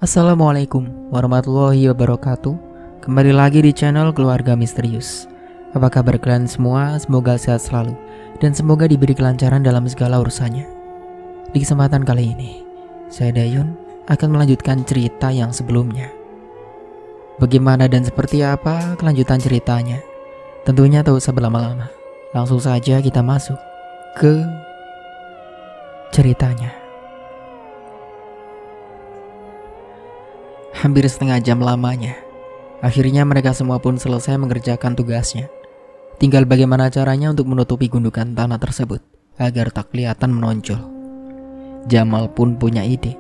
Assalamualaikum warahmatullahi wabarakatuh. Kembali lagi di channel Keluarga Misterius. Apa kabar kalian semua? Semoga sehat selalu dan semoga diberi kelancaran dalam segala urusannya. Di kesempatan kali ini, saya Dayun akan melanjutkan cerita yang sebelumnya. Bagaimana dan seperti apa kelanjutan ceritanya? Tentunya tak usah berlama-lama. Langsung saja kita masuk ke ceritanya. Hampir setengah jam lamanya, akhirnya mereka semua pun selesai mengerjakan tugasnya. Tinggal bagaimana caranya untuk menutupi gundukan tanah tersebut agar tak kelihatan menonjol. Jamal pun punya ide.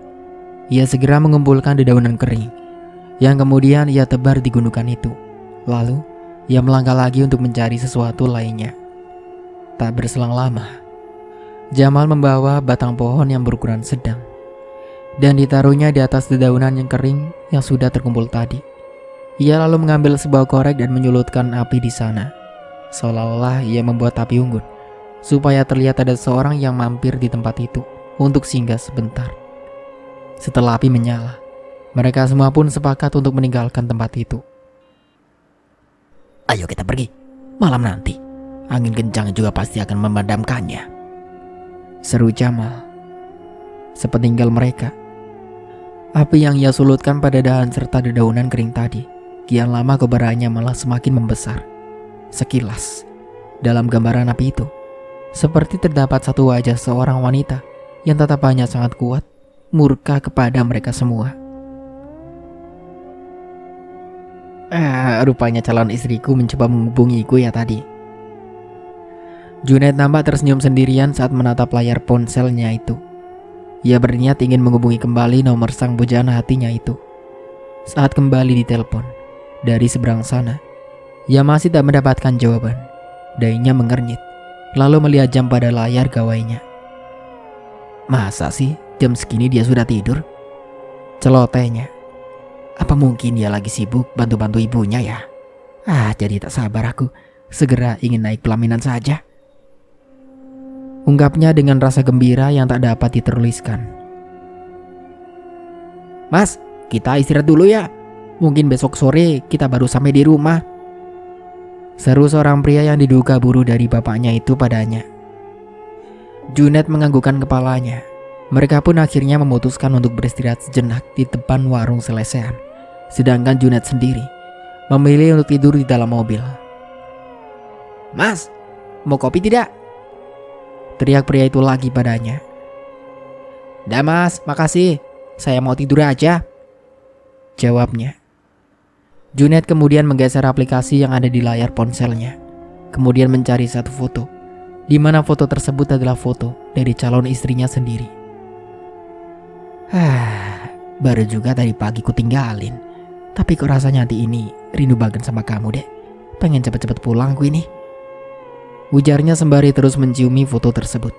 Ia segera mengumpulkan dedaunan kering yang kemudian ia tebar di gundukan itu. Lalu ia melangkah lagi untuk mencari sesuatu lainnya. Tak berselang lama, Jamal membawa batang pohon yang berukuran sedang dan ditaruhnya di atas dedaunan yang kering yang sudah terkumpul tadi. Ia lalu mengambil sebuah korek dan menyulutkan api di sana. Seolah-olah ia membuat api unggun supaya terlihat ada seorang yang mampir di tempat itu untuk singgah sebentar. Setelah api menyala, mereka semua pun sepakat untuk meninggalkan tempat itu. Ayo kita pergi, malam nanti angin kencang juga pasti akan memadamkannya, seru Jamal. Sepeninggal mereka, api yang ia sulutkan pada dahan serta dedaunan kering tadi, kian lama kobarannya malah semakin membesar. Sekilas, dalam gambaran api itu, seperti terdapat satu wajah seorang wanita yang tatapannya sangat kuat, murka kepada mereka semua. Rupanya calon istriku mencoba menghubungiku ya tadi. Junaid nampak tersenyum sendirian saat menatap layar ponselnya itu. Ia berniat ingin menghubungi kembali nomor sang bujana hatinya itu. Saat kembali ditelepon dari seberang sana, ia masih tak mendapatkan jawaban. Dahinya mengernyit, lalu melihat jam pada layar gawainya. Masa sih jam segini dia sudah tidur? Celotehnya. Apa mungkin dia lagi sibuk bantu-bantu ibunya ya? Jadi tak sabar aku segera ingin naik pelaminan saja, ungkapnya dengan rasa gembira yang tak dapat ditertuliskan. Mas, kita istirahat dulu ya. Mungkin besok sore kita baru sampai di rumah, seru seorang pria yang diduga buru dari bapaknya itu padanya. Junaid menganggukkan kepalanya. Mereka pun akhirnya memutuskan untuk beristirahat sejenak di depan warung selesean. Sedangkan Junaid sendiri memilih untuk tidur di dalam mobil. Mas, mau kopi tidak? Teriak pria itu lagi padanya. Dah mas, makasih. Saya mau tidur aja, jawabnya. Junaid kemudian menggeser aplikasi yang ada di layar ponselnya. Kemudian mencari satu foto, di mana foto tersebut adalah foto dari calon istrinya sendiri. Baru juga tadi pagi ku tinggalin, tapi kok rasanya hati ini rindu banget sama kamu deh. Pengen cepet-cepet pulang ku ini, ujarnya sembari terus menciumi foto tersebut.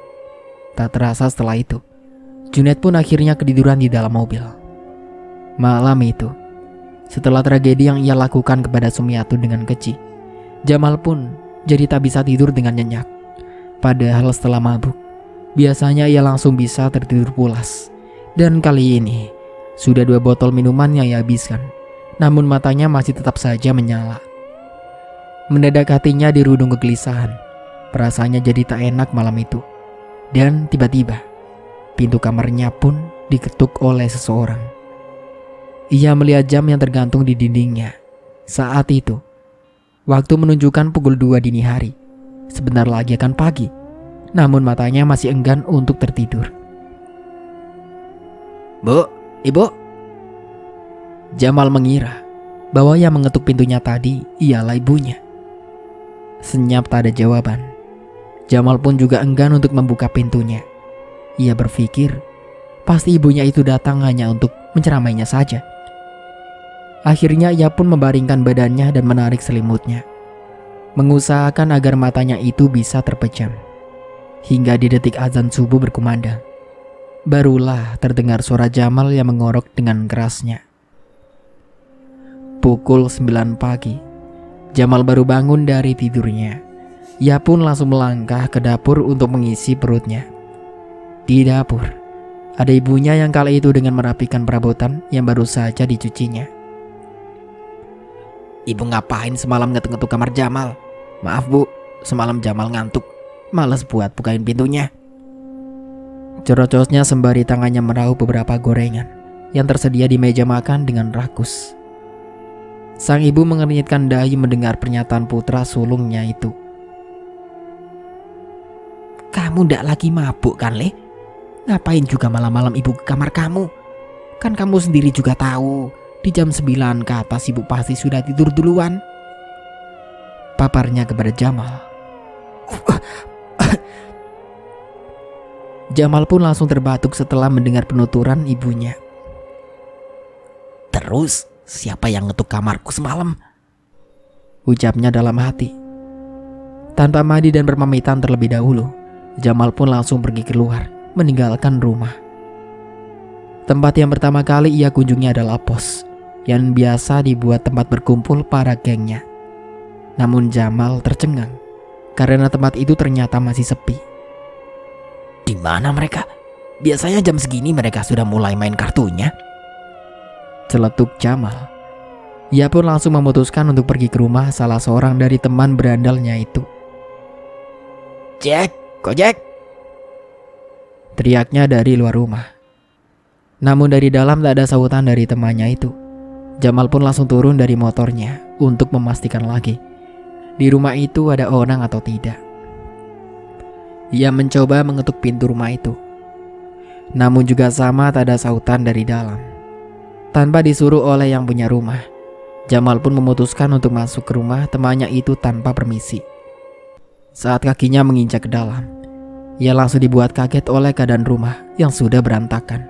Tak terasa setelah itu, Junaid pun akhirnya ketiduran di dalam mobil. Malam itu, setelah tragedi yang ia lakukan kepada Sumiatu dengan keji, Jamal pun jadi tak bisa tidur dengan nyenyak. Padahal setelah mabuk, biasanya ia langsung bisa tertidur pulas. Dan kali ini, sudah 2 botol minuman yang ia habiskan, namun matanya masih tetap saja menyala. Mendadak hatinya dirudung kegelisahan. Perasaannya jadi tak enak malam itu. Dan tiba-tiba pintu kamarnya pun diketuk oleh seseorang. Ia melihat jam yang tergantung di dindingnya. Saat itu waktu menunjukkan pukul 2 dini hari. Sebentar lagi akan pagi, namun matanya masih enggan untuk tertidur. Bu, ibu. Jamal mengira bahwa yang mengetuk pintunya tadi ialah ibunya. Senyap tak ada jawaban. Jamal pun juga enggan untuk membuka pintunya. Ia berpikir pasti ibunya itu datang hanya untuk menceramainya saja. Akhirnya ia pun membaringkan badannya dan menarik selimutnya, mengusahakan agar matanya itu bisa terpejam. Hingga di detik azan subuh berkumandang, barulah terdengar suara Jamal yang mengorok dengan kerasnya. Pukul 9 pagi, Jamal baru bangun dari tidurnya. Ia pun langsung melangkah ke dapur untuk mengisi perutnya. Di dapur, Ada ibunya yang kala itu dengan merapikan perabotan yang baru saja dicucinya. Ibu ngapain semalam ngetuk-ngetuk kamar Jamal? Maaf bu, semalam Jamal ngantuk, males buat bukain pintunya. Cerocosnya sembari tangannya meraup beberapa gorengan yang tersedia di meja makan dengan rakus. Sang ibu mengernyitkan dahi mendengar pernyataan putra sulungnya itu. Kamu ndak lagi mabuk kan, Le? Ngapain juga malam-malam ibu ke kamar kamu? Kan kamu sendiri juga tahu, di jam 9 ke atas ibu pasti sudah tidur duluan. Paparnya kepada Jamal. Jamal pun langsung terbatuk setelah mendengar penuturan ibunya. Terus, siapa yang ngetuk kamarku semalam? Ucapnya dalam hati. Tanpa mandi dan berpamitan terlebih dahulu, Jamal pun langsung pergi keluar, meninggalkan rumah. Tempat yang pertama kali ia kunjungi adalah pos, yang biasa dibuat tempat berkumpul para gengnya. Namun Jamal tercengang, karena tempat itu ternyata masih sepi. Di mana mereka? Biasanya jam segini mereka sudah mulai main kartunya. Celetuk Jamal. Ia pun langsung memutuskan untuk pergi ke rumah salah seorang dari teman berandalnya itu. Jack, Jack! Teriaknya dari luar rumah. Namun dari dalam tak ada sahutan dari temannya itu. Jamal pun langsung turun dari motornya untuk memastikan lagi di rumah itu ada orang atau tidak. Ia mencoba mengetuk pintu rumah itu. Namun juga sama tak ada sahutan dari dalam. Tanpa disuruh oleh yang punya rumah, Jamal pun memutuskan untuk masuk ke rumah temannya itu tanpa permisi. Saat kakinya menginjak ke dalam, ia langsung dibuat kaget oleh keadaan rumah yang sudah berantakan.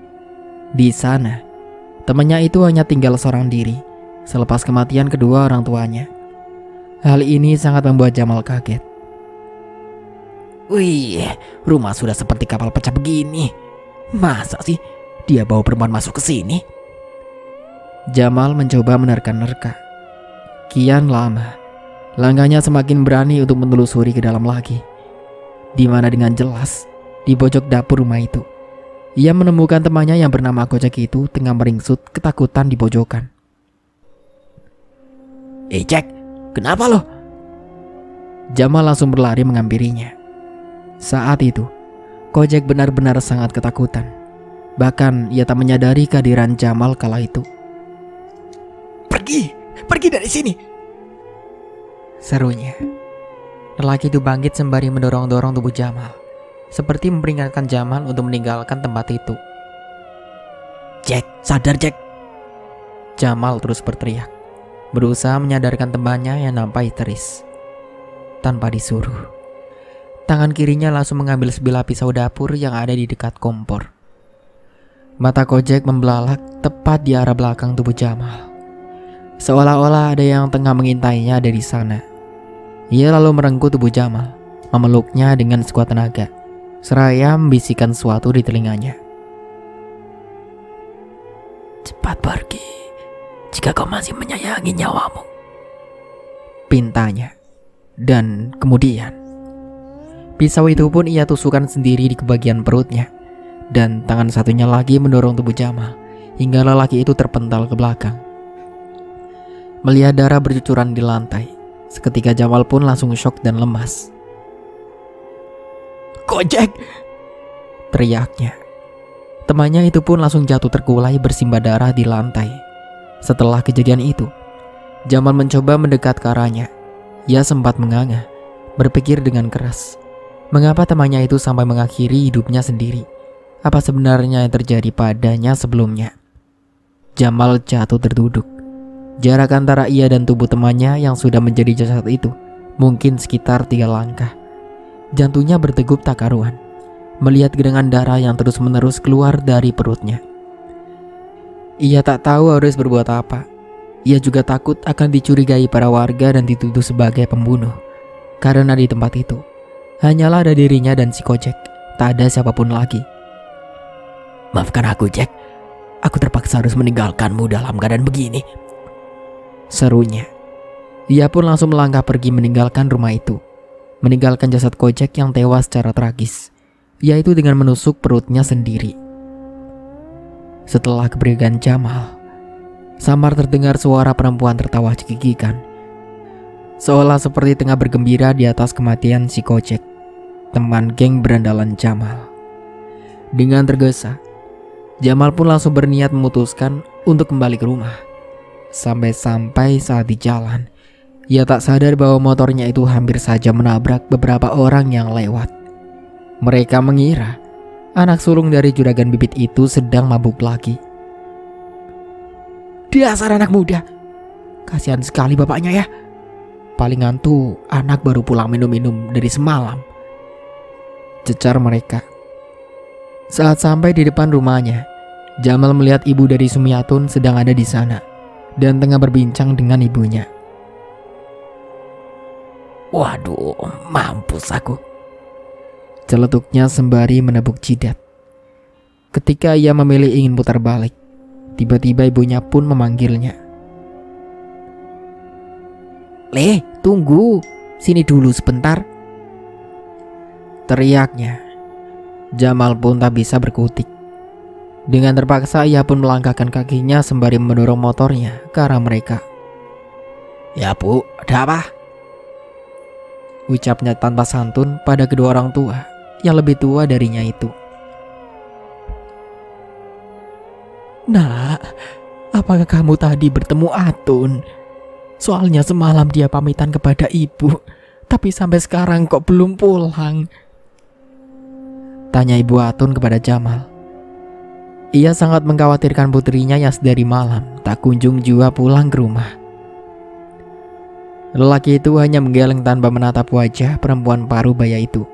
Di sana, temannya itu hanya tinggal seorang diri selepas kematian kedua orang tuanya. Hal ini sangat membuat Jamal kaget. Wih, rumah sudah seperti kapal pecah begini. Masa sih dia bawa perempuan masuk ke sini? Jamal mencoba menerka-nerka. Kian lama, langkahnya semakin berani untuk menelusuri ke dalam lagi. Di mana dengan jelas, di pojok dapur rumah itu, ia menemukan temannya yang bernama Kojek itu tengah meringsut ketakutan di pojokan. Jack, kenapa lo? Jamal langsung berlari menghampirinya. Saat itu, Kojek benar-benar sangat ketakutan. Bahkan ia tak menyadari kehadiran Jamal kala itu. Pergi dari sini, serunya. Lelaki itu bangkit sembari mendorong-dorong tubuh Jamal, seperti memperingatkan Jamal untuk meninggalkan tempat itu. Jack, sadar Jack. Jamal terus berteriak, berusaha menyadarkan temannya yang nampak histeris. Tanpa disuruh, tangan kirinya langsung mengambil sebilah pisau dapur yang ada di dekat kompor. Mata Kojek membelalak tepat di arah belakang tubuh Jamal, seolah-olah ada yang tengah mengintainya dari sana. Ia lalu merengkuh tubuh Jamal, memeluknya dengan sekuat tenaga, seraya membisikkan sesuatu di telinganya. Cepat pergi, jika kau masih menyayangi nyawamu, pintanya. Dan kemudian, pisau itu pun ia tusukkan sendiri di kebagian perutnya, dan tangan satunya lagi mendorong tubuh Jamal hingga lelaki itu terpental ke belakang. Melihat darah bercucuran di lantai, seketika Jamal pun langsung syok dan lemas. Kojek! Teriaknya. Temannya itu pun langsung jatuh terkulai bersimbah darah di lantai. Setelah kejadian itu, Jamal mencoba mendekat ke arahnya. Ia sempat menganga, berpikir dengan keras. Mengapa temannya itu sampai mengakhiri hidupnya sendiri? Apa sebenarnya yang terjadi padanya sebelumnya? Jamal jatuh terduduk. Jarak antara ia dan tubuh temannya yang sudah menjadi jasad itu mungkin sekitar 3 langkah. Jantungnya berdegup tak karuan melihat genangan darah yang terus-menerus keluar dari perutnya. Ia tak tahu harus berbuat apa. Ia juga takut akan dicurigai para warga dan dituduh sebagai pembunuh. Karena di tempat itu hanyalah ada dirinya dan si Kojek, tak ada siapapun lagi. Maafkan aku Jack, aku terpaksa harus meninggalkanmu dalam keadaan begini, serunya. Ia pun langsung melangkah pergi meninggalkan rumah itu, meninggalkan jasad Kojek yang tewas secara tragis, yaitu dengan menusuk perutnya sendiri. Setelah kepergian Jamal, samar terdengar suara perempuan tertawa cekikikan, seolah seperti tengah bergembira di atas kematian si Kojek, teman geng berandalan Jamal. Dengan tergesa, Jamal pun langsung berniat memutuskan untuk kembali ke rumah. Sampai-sampai saat di jalan, ia tak sadar bahwa motornya itu hampir saja menabrak beberapa orang yang lewat. Mereka mengira anak sulung dari juragan bibit itu sedang mabuk lagi. Dasar anak muda, kasihan sekali bapaknya ya. Palingan tuh anak baru pulang minum-minum dari semalam, cecar mereka. Saat sampai di depan rumahnya, Jamal melihat ibu dari Sumiatun sedang ada di sana dan tengah berbincang dengan ibunya. Waduh, mampus aku, celetuknya sembari menepuk jidat. Ketika ia memilih ingin putar balik, tiba-tiba ibunya pun memanggilnya. "Le, tunggu, sini dulu sebentar," teriaknya. Jamal pun tak bisa berkutik. Dengan terpaksa ia pun melangkahkan kakinya sembari mendorong motornya ke arah mereka. "Ya bu, ada apa?" ucapnya tanpa santun pada kedua orang tua yang lebih tua darinya itu. "Nak, apakah kamu tadi bertemu Atun? Soalnya semalam dia pamitan kepada ibu, tapi sampai sekarang kok belum pulang?" tanya ibu Atun kepada Jamal. Ia sangat mengkhawatirkan putrinya yang sedari malam tak kunjung jua pulang ke rumah. Lelaki itu hanya menggeleng tanpa menatap wajah perempuan paruh baya itu.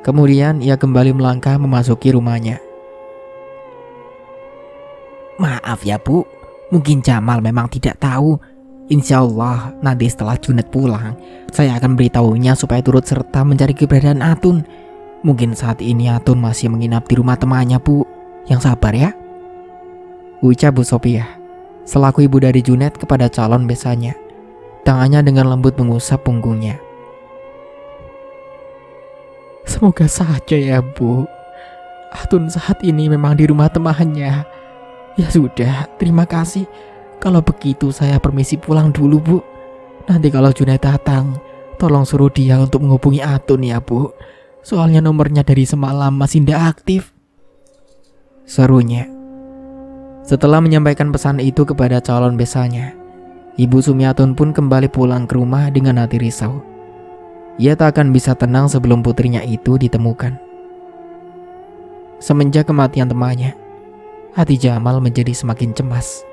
Kemudian ia kembali melangkah memasuki rumahnya. "Maaf ya bu, mungkin Jamal memang tidak tahu. Insya Allah nanti setelah Junet pulang, saya akan beritahunya supaya turut serta mencari keberadaan Atun. Mungkin saat ini Atun masih menginap di rumah temannya bu. Yang sabar ya," ucap Bu Sopiah selaku ibu dari Junet kepada calon besannya. Tangannya dengan lembut mengusap punggungnya. "Semoga saja ya bu. Atun saat ini memang di rumah temannya. Ya sudah, terima kasih. Kalau begitu saya permisi pulang dulu bu. Nanti kalau Junet datang, tolong suruh dia untuk menghubungi Atun ya bu. Soalnya nomornya dari semalam masih tidak aktif," serunya. Setelah menyampaikan pesan itu kepada calon besannya, Ibu Sumiatun pun kembali pulang ke rumah dengan hati risau. Ia tak akan bisa tenang sebelum putrinya itu ditemukan. Semenjak kematian temannya, hati Jamal menjadi semakin cemas.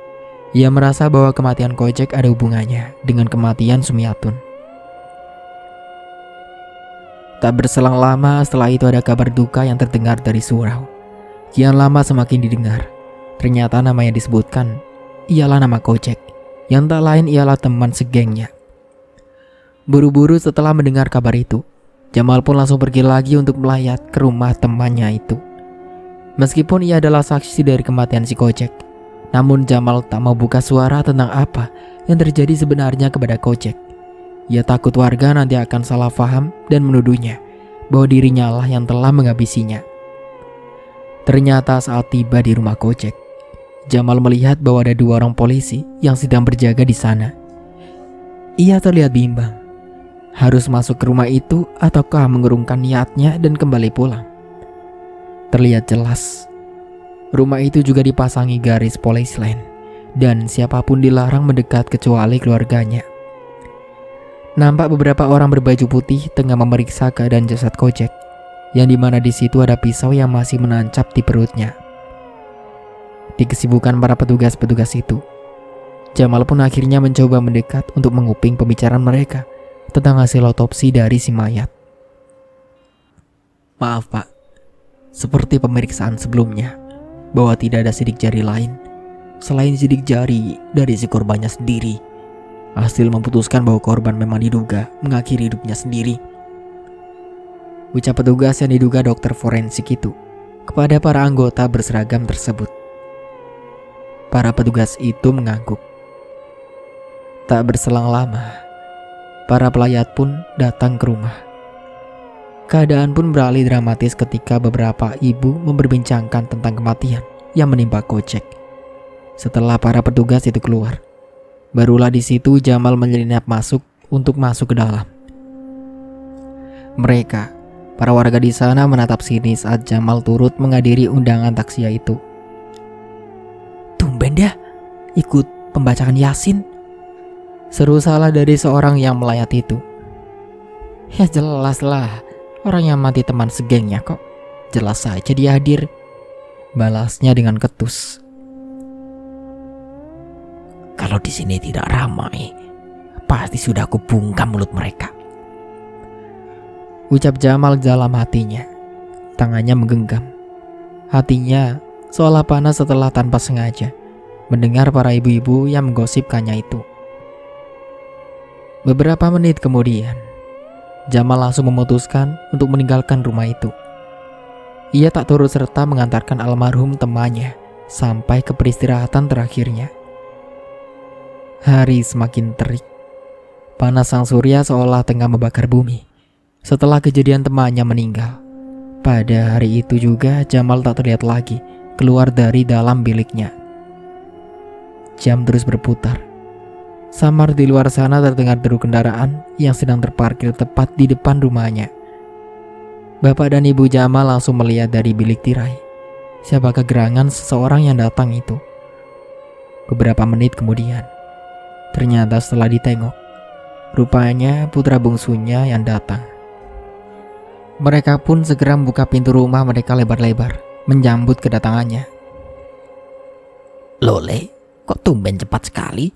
Ia merasa bahwa kematian Kojek ada hubungannya dengan kematian Sumiatun. Tak berselang lama setelah itu ada kabar duka yang terdengar dari surau. Kian lama semakin didengar. Ternyata nama yang disebutkan ialah nama Kojek, yang tak lain ialah teman segengnya. Buru-buru setelah mendengar kabar itu, Jamal pun langsung pergi lagi untuk melayat ke rumah temannya itu. Meskipun ia adalah saksi dari kematian si Kojek, namun Jamal tak mau buka suara tentang apa yang terjadi sebenarnya kepada Kojek. Ia takut warga nanti akan salah paham dan menuduhnya bahwa dirinya lah yang telah menghabisinya. Ternyata saat tiba di rumah Kojek, Jamal melihat bahwa ada 2 orang polisi yang sedang berjaga di sana. Ia terlihat bimbang, harus masuk ke rumah itu ataukah mengurungkan niatnya dan kembali pulang. Terlihat jelas, rumah itu juga dipasangi garis polis lain dan siapapun dilarang mendekat kecuali keluarganya. Nampak beberapa orang berbaju putih tengah memeriksa keadaan jasad Kojek, yang dimana di situ ada pisau yang masih menancap di perutnya. Di kesibukan para petugas-petugas itu, Jamal pun akhirnya mencoba mendekat untuk menguping pembicaraan mereka tentang hasil otopsi dari si mayat. "Maaf pak, seperti pemeriksaan sebelumnya, bahwa tidak ada sidik jari lain selain sidik jari dari si korbannya sendiri. Hasil memutuskan bahwa korban memang diduga mengakhiri hidupnya sendiri," ucap petugas yang diduga dokter forensik itu kepada para anggota berseragam tersebut. Para petugas itu mengangguk. Tak berselang lama, para pelayat pun datang ke rumah. Keadaan pun beralih dramatis ketika beberapa ibu memperbincangkan tentang kematian yang menimpa Kojek. Setelah para petugas itu keluar, barulah di situ Jamal menyelinap masuk untuk masuk ke dalam. Mereka, para warga di sana menatap sinis saat Jamal turut menghadiri undangan takziah itu. Tumben dah, ikut pembacaan Yasin. Seru salah dari seorang yang melayat itu. Ya jelas lah, orang yang mati teman segengnya kok. Jelas saja dia hadir. Balasnya dengan ketus. Kalau di sini tidak ramai, pasti sudah aku bungkam mulut mereka, ucap Jamal dalam hatinya. Tangannya menggenggam. Hatinya seolah panas setelah tanpa sengaja mendengar para ibu-ibu yang menggosipkannya itu. Beberapa menit kemudian, Jamal langsung memutuskan untuk meninggalkan rumah itu. Ia tak turut serta mengantarkan almarhum temannya sampai ke peristirahatan terakhirnya. Hari semakin terik. Panas sang surya seolah tengah membakar bumi. Setelah kejadian temannya meninggal, pada hari itu juga Jamal tak terlihat lagi keluar dari dalam biliknya. Jam terus berputar. Samar di luar sana terdengar deru kendaraan yang sedang terparkir tepat di depan rumahnya. Bapak dan Ibu Jamal langsung melihat dari bilik tirai siapakah gerangan seseorang yang datang itu. Beberapa menit kemudian, ternyata setelah ditengok, rupanya putra bungsunya yang datang. Mereka pun segera membuka pintu rumah mereka lebar-lebar, menyambut kedatangannya. Lole, kok tumben cepat sekali?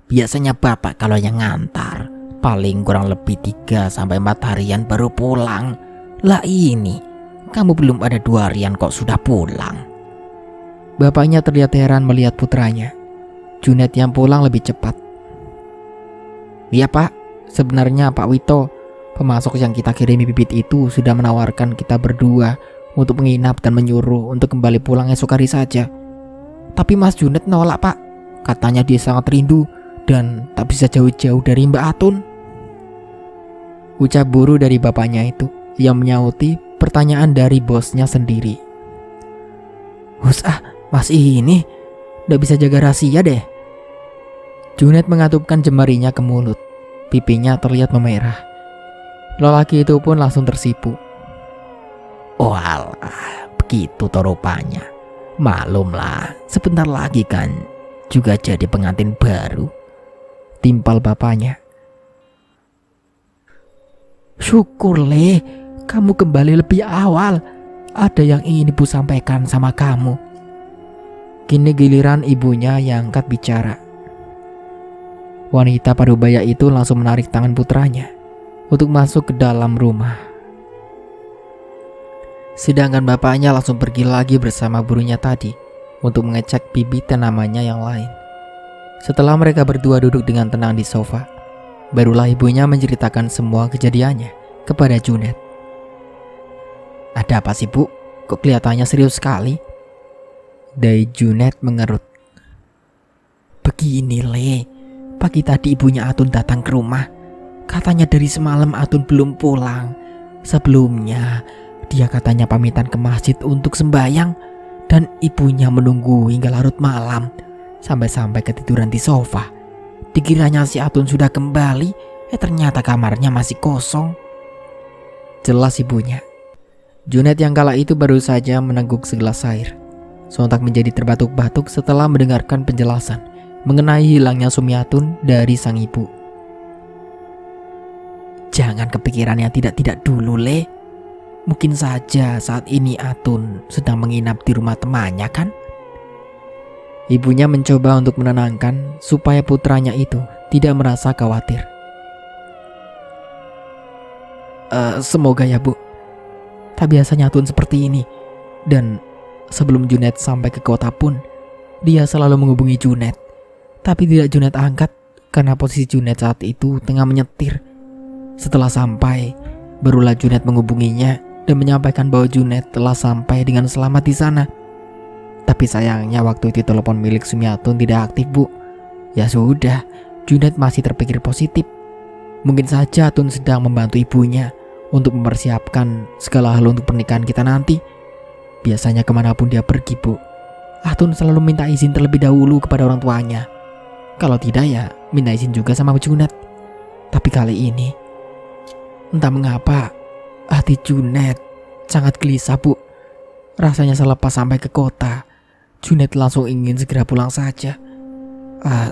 Biasanya bapak kalau yang ngantar, paling kurang lebih 3-4 harian baru pulang. Lah ini, kamu belum ada 2 harian kok sudah pulang. Bapaknya terlihat heran melihat putranya, Junet, yang pulang lebih cepat. Iya pak, sebenarnya Pak Wito, pemasok yang kita kirimi bibit itu sudah menawarkan kita berdua untuk menginap dan menyuruh untuk kembali pulang esok hari saja. Tapi Mas Junet nolak pak, katanya dia sangat rindu dan tak bisa jauh-jauh dari Mbak Atun. Ucap buru dari bapaknya itu yang menyauti pertanyaan dari bosnya sendiri. Mas ini nggak bisa jaga rahasia deh. Junet mengatupkan jemarinya ke mulut. Pipinya terlihat memerah. Lelaki itu pun langsung tersipu. Oh alah, begitu toh rupanya. Maklumlah, sebentar lagi kan juga jadi pengantin baru, timpal bapaknya. Syukur Le, kamu kembali lebih awal. Ada yang ingin ibu sampaikan sama kamu. Kini giliran ibunya yang angkat bicara. Wanita parubaya itu langsung menarik tangan putranya untuk masuk ke dalam rumah. Sedangkan bapaknya langsung pergi lagi bersama burunya tadi untuk mengecek bibit tanamannya yang lain. Setelah mereka berdua duduk dengan tenang di sofa, barulah ibunya menceritakan semua kejadiannya kepada Junet. Ada apa sih bu? Kok kelihatannya serius sekali? Dari Junet mengerut. Begini Le, pagi tadi ibunya Atun datang ke rumah. Katanya dari semalam Atun belum pulang. Sebelumnya dia katanya pamitan ke masjid untuk sembahyang, dan ibunya menunggu hingga larut malam sampai-sampai ketiduran di sofa. Dikiranya si Atun sudah kembali, ternyata kamarnya masih kosong. Jelas ibunya. Junet yang kala itu baru saja menengguk segelas air. Sontak menjadi terbatuk-batuk setelah mendengarkan penjelasan mengenai hilangnya Sumiatun dari sang ibu. Jangan kepikiran yang tidak-tidak dulu Le. Mungkin saja saat ini Atun sedang menginap di rumah temannya kan? Ibunya mencoba untuk menenangkan supaya putranya itu tidak merasa khawatir. Semoga ya bu. Tak biasanya Atun seperti ini. Dan sebelum Junet sampai ke kota pun, dia selalu menghubungi Junet. Tapi tidak Junet angkat karena posisi Junet saat itu tengah menyetir. Setelah sampai, barulah Junet menghubunginya dan menyampaikan bahwa Junet telah sampai dengan selamat di sana. Tapi sayangnya waktu itu telepon milik Sumiatun tidak aktif bu. Ya sudah, Junet masih terpikir positif. Mungkin saja Atun sedang membantu ibunya untuk mempersiapkan segala hal untuk pernikahan kita nanti. Biasanya kemanapun dia pergi bu, Atun selalu minta izin terlebih dahulu kepada orang tuanya. Kalau tidak ya minta izin juga sama Junet. Tapi kali ini entah mengapa hati Junet sangat gelisah, Bu. Rasanya selepas sampai ke kota, Junet langsung ingin segera pulang saja.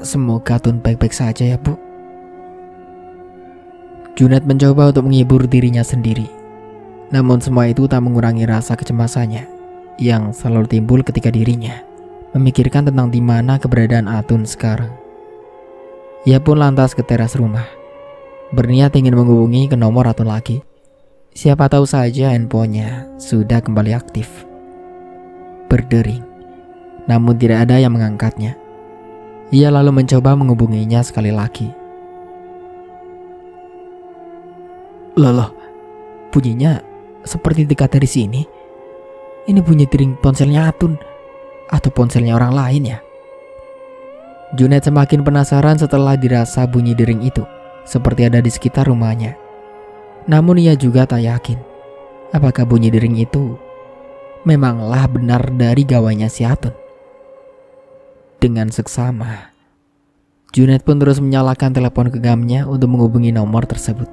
Semoga Atun baik-baik saja ya, Bu. Junet mencoba untuk menghibur dirinya sendiri. Namun semua itu tak mengurangi rasa kecemasannya yang selalu timbul ketika dirinya memikirkan tentang di mana keberadaan Atun sekarang. Ia pun lantas ke teras rumah, berniat ingin menghubungi ke nomor Atun lagi. Siapa tahu saja handphonenya sudah kembali aktif. Berdering, namun tidak ada yang mengangkatnya. Ia lalu mencoba menghubunginya sekali lagi. Loh, bunyinya seperti dekat dari sini. Ini bunyi dering ponselnya Atun atau ponselnya orang lain ya? Junet semakin penasaran setelah dirasa bunyi dering itu seperti ada di sekitar rumahnya. Namun ia juga tak yakin apakah bunyi dering itu memanglah benar dari gawainya si Atun. Dengan seksama, Junet pun terus menyalakan telepon genggamnya untuk menghubungi nomor tersebut.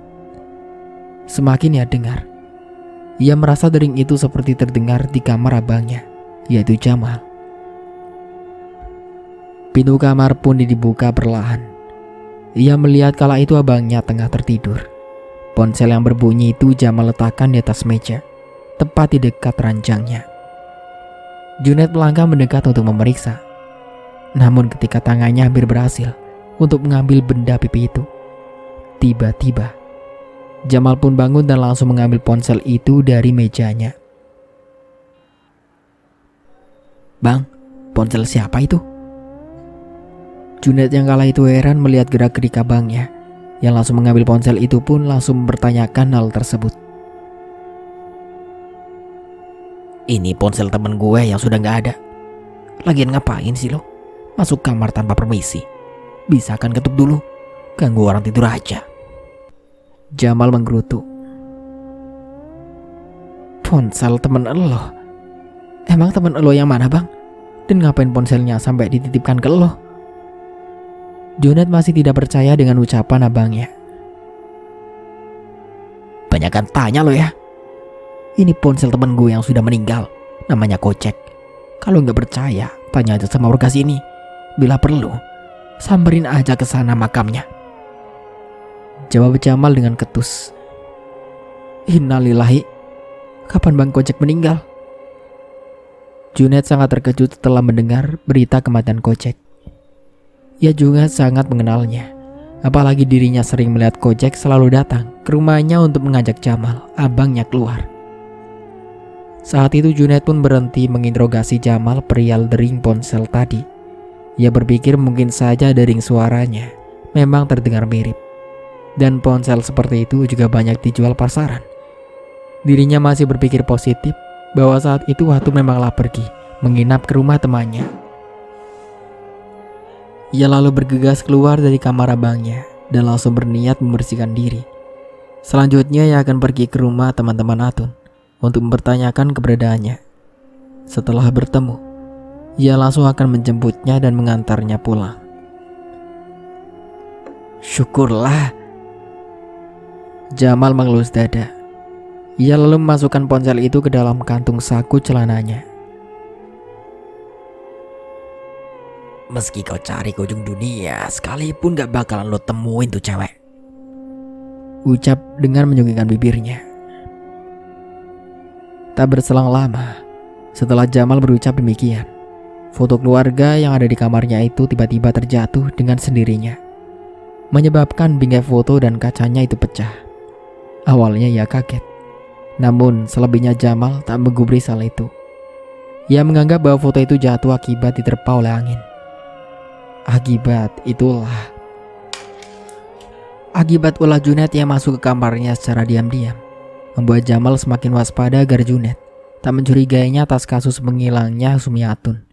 Semakin ia dengar, ia merasa dering itu seperti terdengar di kamar abangnya, yaitu Jamal. Pintu kamar pun dibuka perlahan. Ia melihat kala itu abangnya tengah tertidur. Ponsel yang berbunyi itu Jamal letakkan di atas meja, tepat di dekat ranjangnya. Junet melangkah mendekat untuk memeriksa. Namun ketika tangannya hampir berhasil untuk mengambil benda pipi itu, tiba-tiba Jamal pun bangun dan langsung mengambil ponsel itu dari mejanya. "Bang, ponsel siapa itu?" Junet yang kala itu heran melihat gerak-gerik abangnya, yang langsung mengambil ponsel itu pun langsung mempertanyakan hal tersebut. "Ini ponsel temen gue yang sudah gak ada. Lagian ngapain sih lo masuk kamar tanpa permisi? Bisa kan ketuk dulu, ganggu orang tidur aja." Jamal menggerutu. "Ponsel temen elo? Emang temen elo yang mana, Bang? Dan ngapain ponselnya sampai dititipkan ke elo?" Junet masih tidak percaya dengan ucapan abangnya. "Banyakan tanya lo ya. Ini ponsel temen gue yang sudah meninggal, namanya Kocek. Kalau nggak percaya, tanya aja sama warga sini. Bila perlu, samperin aja ke sana makamnya," jawab Jamal dengan ketus. "Innalillahi, kapan Bang Kocek meninggal?" Junet sangat terkejut setelah mendengar berita kematian Kocek. Ia juga sangat mengenalnya, apalagi dirinya sering melihat Kocek selalu datang ke rumahnya untuk mengajak Jamal, abangnya, keluar. Saat itu Junet pun berhenti menginterogasi Jamal perihal dering ponsel tadi. Ia berpikir mungkin saja dering suaranya memang terdengar mirip. Dan ponsel seperti itu juga banyak dijual pasaran. Dirinya masih berpikir positif bahwa saat itu Atun memanglah pergi menginap ke rumah temannya. Ia lalu bergegas keluar dari kamar abangnya dan langsung berniat membersihkan diri. Selanjutnya ia akan pergi ke rumah teman-teman Atun untuk mempertanyakan keberadaannya. Setelah bertemu, ia langsung akan menjemputnya dan mengantarnya pulang. Syukurlah, Jamal mengelus dada. Ia lalu memasukkan ponsel itu ke dalam kantung saku celananya. "Meski kau cari ke ujung dunia, sekalipun gak bakalan lo temuin tuh cewek," ucap dengan menyunggingkan bibirnya. Tak berselang lama, setelah Jamal berucap demikian, foto keluarga yang ada di kamarnya itu tiba-tiba terjatuh dengan sendirinya, menyebabkan bingkai foto dan kacanya itu pecah. Awalnya ia kaget, namun selebihnya Jamal tak menggubris hal itu. Ia menganggap bahwa foto itu jatuh akibat diterpa oleh angin. Akibat ulah Junet yang masuk ke kamarnya secara diam-diam, membuat Jamal semakin waspada agar Junet tak mencurigainya atas kasus menghilangnya Sumi Atun.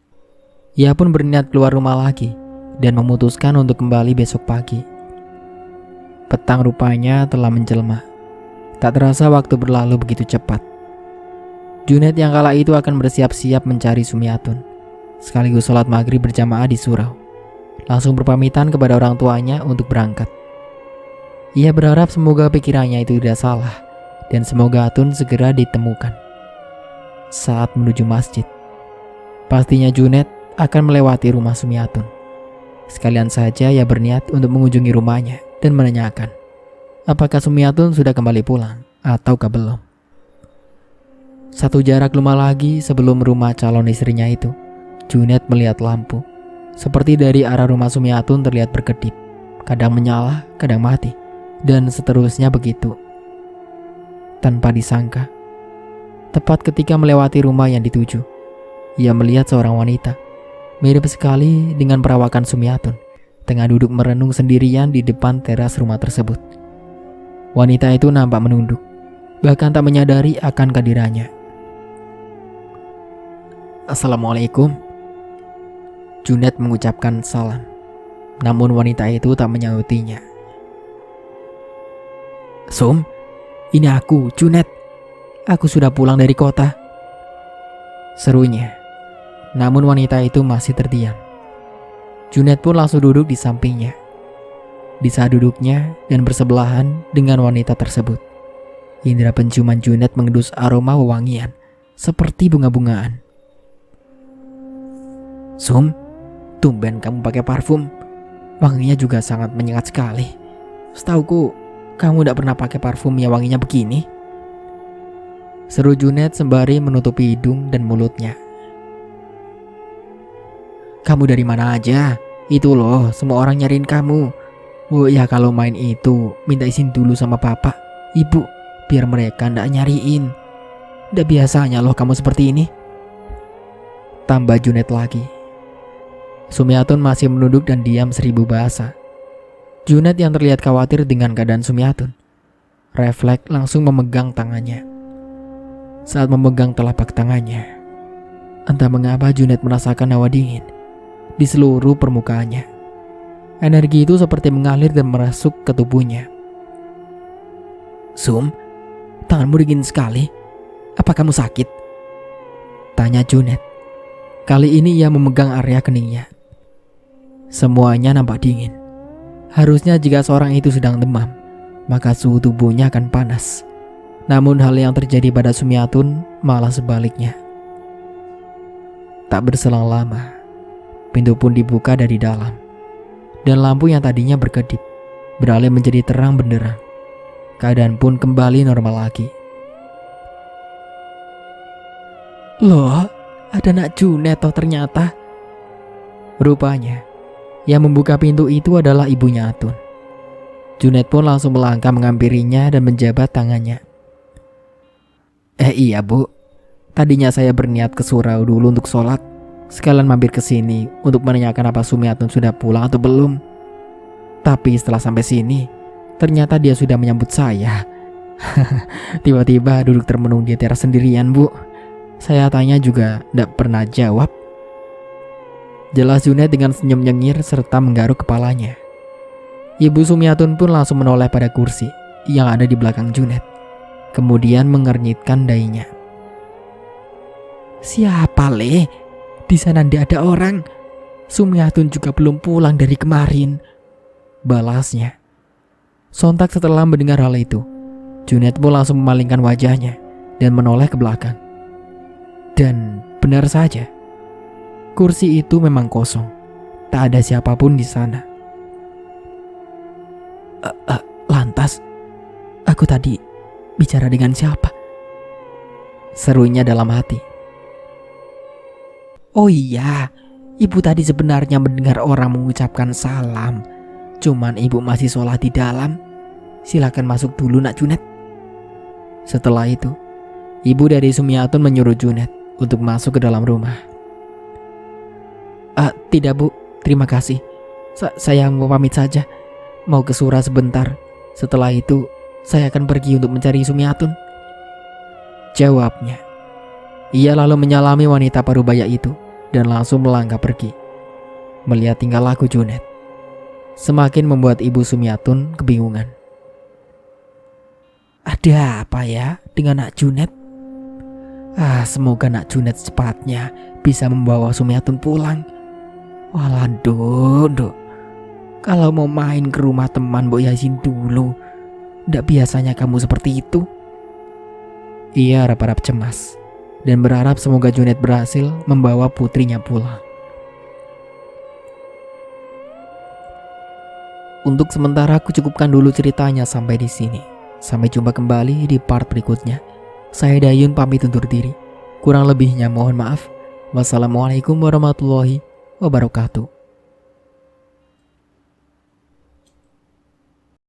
Ia pun berniat keluar rumah lagi dan memutuskan untuk kembali besok pagi. Petang rupanya telah menjelma. Tak terasa waktu berlalu begitu cepat. Junet yang kala itu akan bersiap-siap mencari Sumi Atun. sekaligus sholat maghrib berjamaah di surau. Langsung berpamitan kepada orang tuanya untuk berangkat. Ia berharap semoga pikirannya itu tidak salah dan semoga Atun segera ditemukan. Saat menuju masjid, pastinya Junet akan melewati rumah Sumiatun. Sekalian saja ia berniat untuk mengunjungi rumahnya dan menanyakan apakah Sumiatun sudah kembali pulang ataukah belum. Satu jarak rumah lagi sebelum rumah calon istrinya itu, Junet melihat lampu. Seperti dari arah rumah Sumiatun terlihat berkedip, kadang menyala, kadang mati, dan seterusnya begitu. Tanpa disangka, tepat ketika melewati rumah yang dituju, ia melihat seorang wanita, mirip sekali dengan perawakan Sumiatun, tengah duduk merenung sendirian di depan teras rumah tersebut. Wanita itu nampak menunduk, bahkan tak menyadari akan kehadirannya. "Assalamualaikum." Junet mengucapkan salam, namun wanita itu tak menyautinya. "Sum, ini aku, Junet. Aku sudah pulang dari kota," serunya. Namun wanita itu masih terdiam. Junet pun langsung duduk di sampingnya. Di saat duduknya dan bersebelahan dengan wanita tersebut, indera penciuman Junet mengendus aroma wewangian seperti bunga-bungaan. "Sum, tumben kamu pakai parfum. Wanginya juga sangat menyengat sekali. Setauku, kamu tidak pernah pakai parfum yang wanginya begini," seru Junet sembari menutupi hidung dan mulutnya. "Kamu dari mana aja? Itu loh, semua orang nyariin kamu. Oh ya, kalau main itu, minta izin dulu sama bapak, ibu, biar mereka ndak nyariin. Ndak biasanya loh kamu seperti ini," tambah Junet lagi. Sumiatun masih menunduk dan diam seribu bahasa. Junet yang terlihat khawatir dengan keadaan Sumiatun, refleks langsung memegang tangannya. Saat memegang telapak tangannya, entah mengapa Junet merasakan hawa dingin di seluruh permukaannya. Energi itu seperti mengalir dan merasuk ke tubuhnya. "Sum, tanganmu dingin sekali. Apa kamu sakit?" tanya Junet. Kali ini ia memegang area keningnya. Semuanya nampak dingin. Harusnya jika seorang itu sedang demam, maka suhu tubuhnya akan panas. Namun hal yang terjadi pada Sumiatun malah sebaliknya. Tak berselang lama, pintu pun dibuka dari dalam, dan lampu yang tadinya berkedip beralih menjadi terang benderang. Keadaan pun kembali normal lagi. "Loh, ada Nak Junet toh ternyata." Rupanya, yang membuka pintu itu adalah ibunya Atun. Junet pun langsung melangkah menghampirinya dan menjabat tangannya. Iya bu, tadinya saya berniat ke surau dulu untuk sholat, sekalian mampir ke sini untuk menanyakan apa Sumiatun sudah pulang atau belum. Tapi setelah sampai sini, ternyata dia sudah menyambut saya. Tiba-tiba duduk termenung di teras sendirian bu. Saya tanya juga tidak pernah jawab. Jelas Junet dengan senyum nyengir serta menggaruk kepalanya. Ibu Sumiatun pun langsung menoleh pada kursi yang ada di belakang Junet, kemudian mengernyitkan dahinya. "Siapa le? Di sana tidak ada orang. Sumiatun juga belum pulang dari kemarin," balasnya. Sontak setelah mendengar hal itu, Junet pun langsung memalingkan wajahnya dan menoleh ke belakang. Dan benar saja, kursi itu memang kosong. Tak ada siapapun di sana. Lantas, aku tadi bicara dengan siapa?" serunya dalam hati. "Oh iya, ibu tadi sebenarnya mendengar orang mengucapkan salam. Cuman ibu masih sholat di dalam. Silakan masuk dulu Nak Junet." Setelah itu, ibu dari Sumiatun menyuruh Junet untuk masuk ke dalam rumah. Tidak bu, terima kasih. Saya mau pamit saja. Mau ke surau sebentar. Setelah itu, saya akan pergi untuk mencari Sumiatun," jawabnya. Ia lalu menyalami wanita parubaya itu dan langsung melangkah pergi. Melihat tingkah laku Junet, semakin membuat ibu Sumiatun kebingungan. Ada apa ya dengan Nak Junet? Semoga nak Junet secepatnya bisa membawa Sumiatun pulang. Walah Dok, kalau mau main ke rumah teman Mbok Yasin dulu, ndak biasanya kamu seperti itu. Ia harap-harap cemas dan berharap semoga Junet berhasil membawa putrinya pulang. Untuk sementara aku cukupkan dulu ceritanya sampai di sini. Sampai jumpa kembali di part berikutnya. Saya Dayun pamit undur diri. Kurang lebihnya mohon maaf. Wassalamualaikum warahmatullahi wabarakatuh.